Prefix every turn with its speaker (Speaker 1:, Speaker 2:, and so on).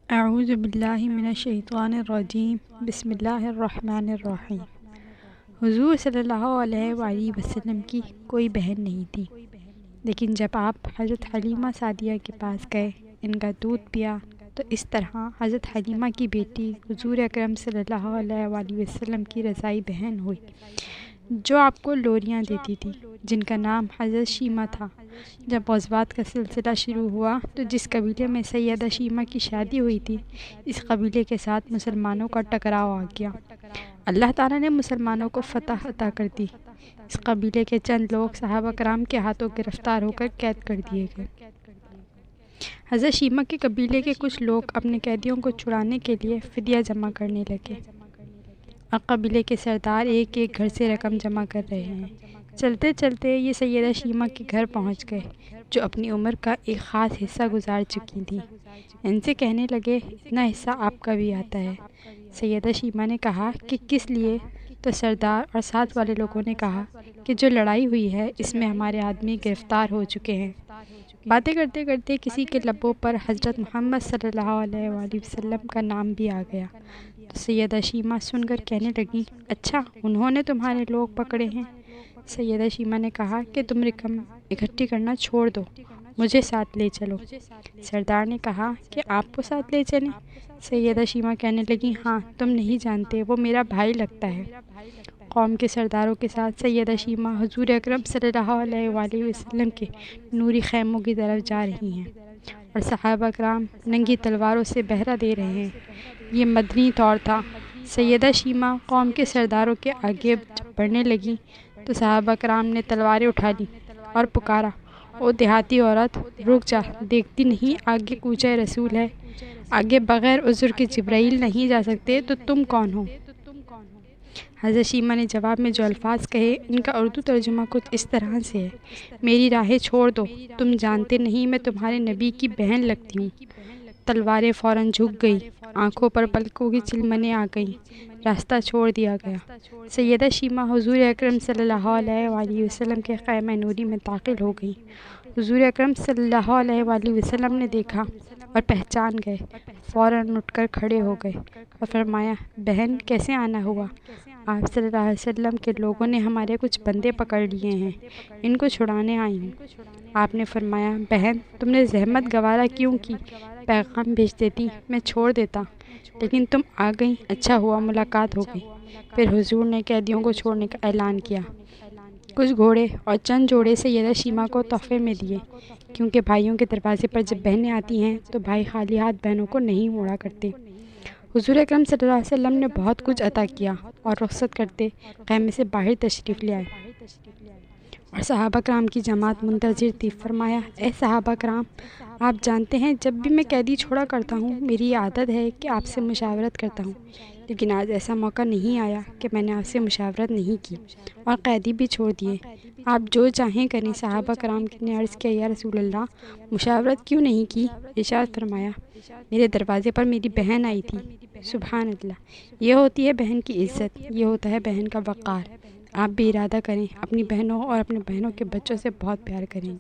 Speaker 1: اعوذ باللہ من الشیطان الرجیم بسم اللہ الرحمن الرحیم۔ حضور صلی اللہ علیہ وآلہ وسلم کی کوئی بہن نہیں تھی، لیکن جب آپ حضرت حلیمہ سعدیہ کے پاس گئے، ان کا دودھ پیا، تو اس طرح حضرت حلیمہ کی بیٹی حضور اکرم صلی اللہ علیہ وآلہ وسلم کی رضاعی بہن ہوئی، جو آپ کو لوریاں دیتی تھی، جن کا نام حضرت شیمہ تھا۔ جب غزوات کا سلسلہ شروع ہوا تو جس قبیلے میں سیدہ شیمہ کی شادی ہوئی تھی، اس قبیلے کے ساتھ مسلمانوں کا ٹکراؤ آ گیا۔ اللہ تعالیٰ نے مسلمانوں کو فتح عطا کر دی۔ اس قبیلے کے چند لوگ صحابہ کرام کے ہاتھوں گرفتار ہو کر قید کر دیے گئے۔ حضرت شیمہ کے قبیلے کے کچھ لوگ اپنے قیدیوں کو چھڑانے کے لیے فدیہ جمع کرنے لگے، اور قبیلے کے سردار ایک ایک گھر سے رقم جمع کر رہے ہیں۔ چلتے چلتے یہ سیدہ شیمہ کے گھر پہنچ گئے، جو اپنی عمر کا ایک خاص حصہ گزار چکی تھیں۔ ان سے کہنے لگے، اتنا حصہ آپ کا بھی آتا ہے۔ سیدہ شیمہ نے کہا کہ کس لیے؟ تو سردار اور ساتھ والے لوگوں نے کہا کہ جو لڑائی ہوئی ہے اس میں ہمارے آدمی گرفتار ہو چکے ہیں۔ باتیں کرتے کرتے کسی کے لبوں پر حضرت محمد صلی اللہ علیہ وآلہ وسلم کا نام بھی آ گیا، تو سیدہ شیمہ سن کر کہنے لگی، اچھا انہوں نے تمہارے لوگ پکڑے ہیں؟ سیدہ شیمہ نے کہا کہ تم رقم اکٹھی کرنا چھوڑ دو، مجھے ساتھ لے چلو۔ سردار نے کہا کہ آپ کو ساتھ لے چلیں؟ سیدہ شیمہ کہنے لگی، ہاں، تم نہیں جانتے، وہ میرا بھائی لگتا ہے۔ قوم کے سرداروں کے ساتھ سیدہ شیمہ حضور اکرم صلی اللہ علیہ وآلہ وسلم کے نوری خیموں کی طرف جا رہی ہیں، اور صحابہ کرام ننگی تلواروں سے پہرا دے رہے ہیں۔ یہ مدنی طور تھا۔ سیدہ شیمہ قوم کے سرداروں کے آگے بڑھنے لگی تو صحابہ کرام نے تلواریں اٹھا لیں اور پکارا، او دیہاتی عورت، رک جا، دیکھتی نہیں آگے کوچہ رسول ہے، آگے بغیر عذر کے جبرائیل نہیں جا سکتے، تو تم کون ہو؟ حضرت شیمہ نے جواب میں جو الفاظ کہے، ان کا اردو ترجمہ کچھ اس طرح سے ہے، میری راہیں چھوڑ دو، تم جانتے نہیں میں تمہارے نبی کی بہن لگتی ہوں۔ تلواریں فوراً جھک گئی، آنکھوں پر پلکوں کی چلمنیں آ گئیں، راستہ چھوڑ دیا گیا۔ سیدہ شیمہ حضور اکرم صلی اللہ علیہ وآلہ وسلم کے خیمہ نوری میں داخل ہو گئی۔ حضور اکرم صلی اللہ علیہ وآلہ وسلم نے دیکھا اور پہچان گئے، فوراً اٹھ کر کھڑے ہو گئے اور فرمایا، بہن کیسے آنا ہوا؟ آپ صلی اللہ علیہ وسلم کے لوگوں نے ہمارے کچھ بندے پکڑ لیے ہیں، ان کو چھڑانے آئی ہوں۔ آپ نے فرمایا، بہن تم نے زحمت گوارا کیوں کی؟ پیغام بھیج دیتی، میں چھوڑ دیتا، لیکن تم آ گئیں، اچھا ہوا ملاقات ہو گئی۔ پھر حضور نے قیدیوں کو چھوڑنے کا اعلان کیا۔ کچھ گھوڑے اور چند جوڑے سیدہ شیمہ کو تحفے میں دیے، کیونکہ بھائیوں کے دروازے پر جب بہنیں آتی ہیں تو بھائی خالی ہاتھ بہنوں کو نہیں موڑا کرتے۔ حضور اکرم صلی اللہ علیہ وسلم نے بہت کچھ عطا کیا اور رخصت کرتے خیمے سے باہر تشریف لے آئے، اور صحابہ کرام کی جماعت منتظر تھی۔ فرمایا، اے صحابہ کرام، آپ جانتے ہیں جب بھی میں قیدی چھوڑا کرتا ہوں میری یہ عادت ہے کہ آپ سے مشاورت کرتا ہوں، لیکن آج ایسا موقع نہیں آیا کہ میں نے آپ سے مشاورت نہیں کی اور قیدی بھی چھوڑ دیے۔ آپ جو چاہیں کریں۔ صحابہ کرام نے عرض کیا، یا رسول اللہ، مشاورت کیوں نہیں کی؟ ارشاد فرمایا، میرے دروازے پر میری بہن آئی تھی۔ سبحان اللہ، یہ ہوتی ہے بہن کی عزت، یہ ہوتا ہے بہن کا وقار۔ آپ بھی ارادہ کریں، اپنی بہنوں اور اپنے بہنوں کے بچوں سے بہت پیار کریں۔